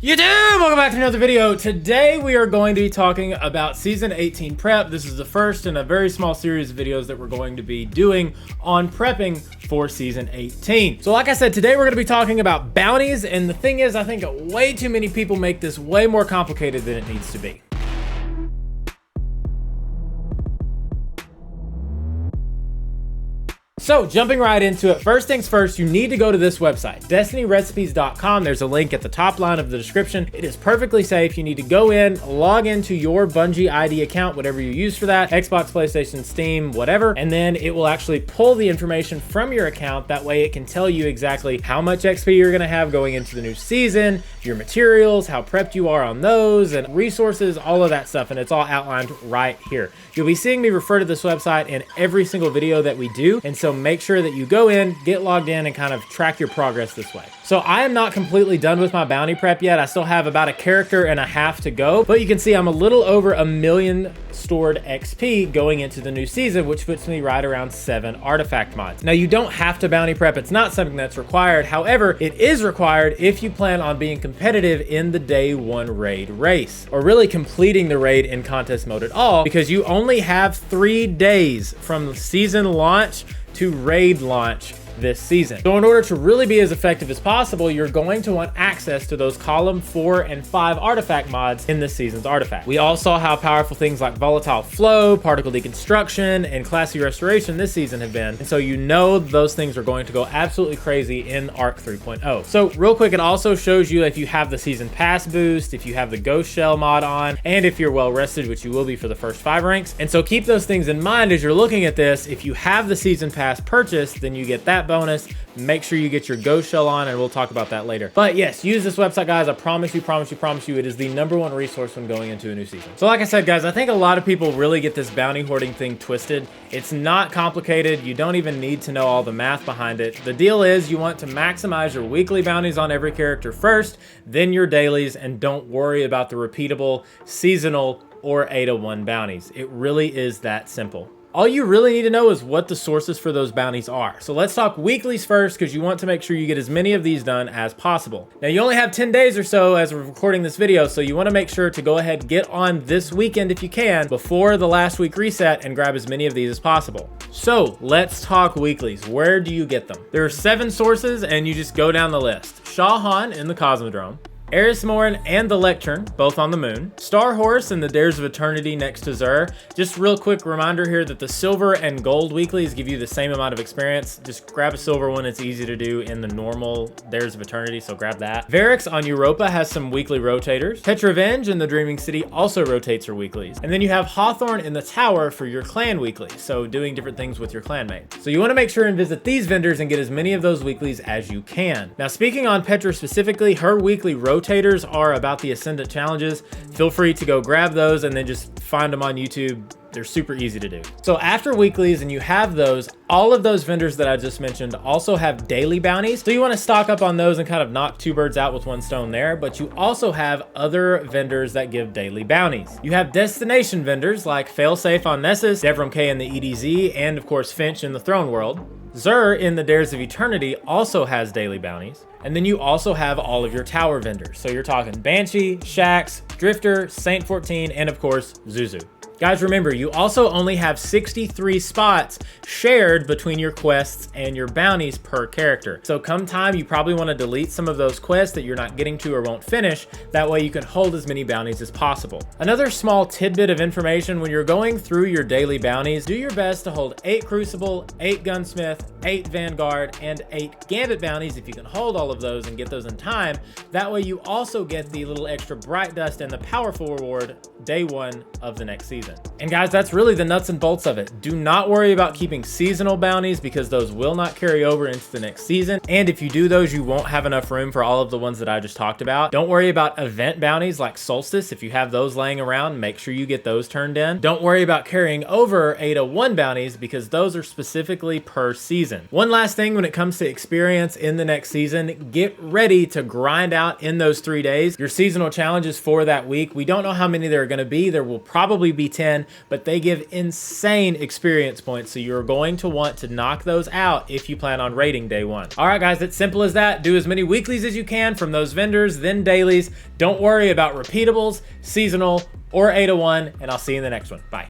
YouTube! Welcome back to another video. Today we are going to be talking about Season 18 prep. This is the first in a very small series of videos that we're going to be doing on prepping for Season 18. So like I said, today we're going to be talking about bounties, and the thing is, I think way too many people make this way more complicated than it needs to be. So jumping right into it, first things first, you need to go to this website, destinyrecipes.com. There's a link at the top line of the description. It is perfectly safe. You need to go in, log into your Bungie ID account, whatever you use for that, Xbox, PlayStation, Steam, whatever, and then it will actually pull the information from your account. That way it can tell you exactly how much XP you're gonna have going into the new season, your materials, how prepped you are on those, and resources, all of that stuff, and it's all outlined right here. You'll be seeing me refer to this website in every single video that we do, and so make sure that you go in, get logged in, and kind of track your progress this way. So I am not completely done with my bounty prep yet. I still have about a character and a half to go, but you can see I'm a little over 1 million stored XP going into the new season, which puts me right around 7 artifact mods. Now you don't have to bounty prep. It's not something that's required. However, it is required if you plan on being competitive in the day 1 raid race, or really completing the raid in contest mode at all, because you only have 3 days from the season launch to raid launch this season. So in order to really be as effective as possible, you're going to want access to those column 4 and 5 artifact mods in this season's artifact. We all saw how powerful things like volatile flow, particle deconstruction, and classy restoration this season have been. And so you know those things are going to go absolutely crazy in Arc 3.0. So real quick, it also shows you if you have the season pass boost, if you have the ghost shell mod on, and if you're well rested, which you will be for the first 5 ranks. And so keep those things in mind as you're looking at this. If you have the season pass purchased, then you get that bonus. Make sure you get your ghost shell on, and we'll talk about that later. But yes, use this website, guys. I promise you, it is the #1 resource when going into a new season. So like I said, guys, I think a lot of people really get this bounty hoarding thing twisted. It's not complicated. You don't even need to know all the math behind it. The deal is you want to maximize your weekly bounties on every character first, then your dailies, and don't worry about the repeatable seasonal or 801 bounties. It really is that simple. All you really need to know is what the sources for those bounties are. So let's talk weeklies first, because you want to make sure you get as many of these done as possible. Now you only have 10 days or so as we're recording this video, so you want to make sure to go ahead and get on this weekend if you can before the last week reset and grab as many of these as possible. So let's talk weeklies. Where do you get them? There are 7 sources, and you just go down the list. Shahan in the Cosmodrome, Erismoran and the Lectern, both on the moon, Star Horse and the Dares of Eternity next to Zur. Just real quick reminder here that the silver and gold weeklies give you the same amount of experience. Just grab a silver one, it's easy to do in the normal Dares of Eternity, so grab that. Varix on Europa has some weekly rotators. Petravenge in the Dreaming City also rotates her weeklies. And then you have Hawthorne in the Tower for your clan weeklies, so doing different things with your clanmates. So you want to make sure and visit these vendors and get as many of those weeklies as you can. Now speaking on Petra specifically, her weekly rotators are about the Ascendant challenges. Feel free to go grab those and then just find them on YouTube. They're super easy to do. So after weeklies and you have those, all of those vendors that I just mentioned also have daily bounties. So you want to stock up on those and kind of knock 2 birds out with 1 stone there. But you also have other vendors that give daily bounties. You have destination vendors like Failsafe on Nessus, Devram K in the EDZ, and of course Finch in the Throne World. Zur in the Dares of Eternity also has daily bounties. And then you also have all of your tower vendors. So you're talking Banshee, Shax, Drifter, Saint 14, and of course, Zuzu. Guys, remember, you also only have 63 spots shared between your quests and your bounties per character. So come time, you probably want to delete some of those quests that you're not getting to or won't finish. That way you can hold as many bounties as possible. Another small tidbit of information, when you're going through your daily bounties, do your best to hold 8 Crucible, 8 Gunsmith, 8 Vanguard, and 8 Gambit bounties if you can hold all of those and get those in time. That way you also get the little extra Bright Dust and the Powerful reward day 1 of the next season. And guys, that's really the nuts and bolts of it. Do not worry about keeping seasonal bounties, because those will not carry over into the next season. And if you do those, you won't have enough room for all of the ones that I just talked about. Don't worry about event bounties like Solstice. If you have those laying around, make sure you get those turned in. Don't worry about carrying over 801 bounties, because those are specifically per season. season. One last thing when it comes to experience in the next season, get ready to grind out in those 3 days your seasonal challenges for that week. We don't know how many there are going to be. There will probably be 10, but they give insane experience points, so you're going to want to knock those out if you plan on raiding day one. All right, guys, it's simple as that. Do as many weeklies as you can from those vendors, then dailies. Don't worry about repeatables, seasonal, or 801, and I'll see you in the next one. Bye.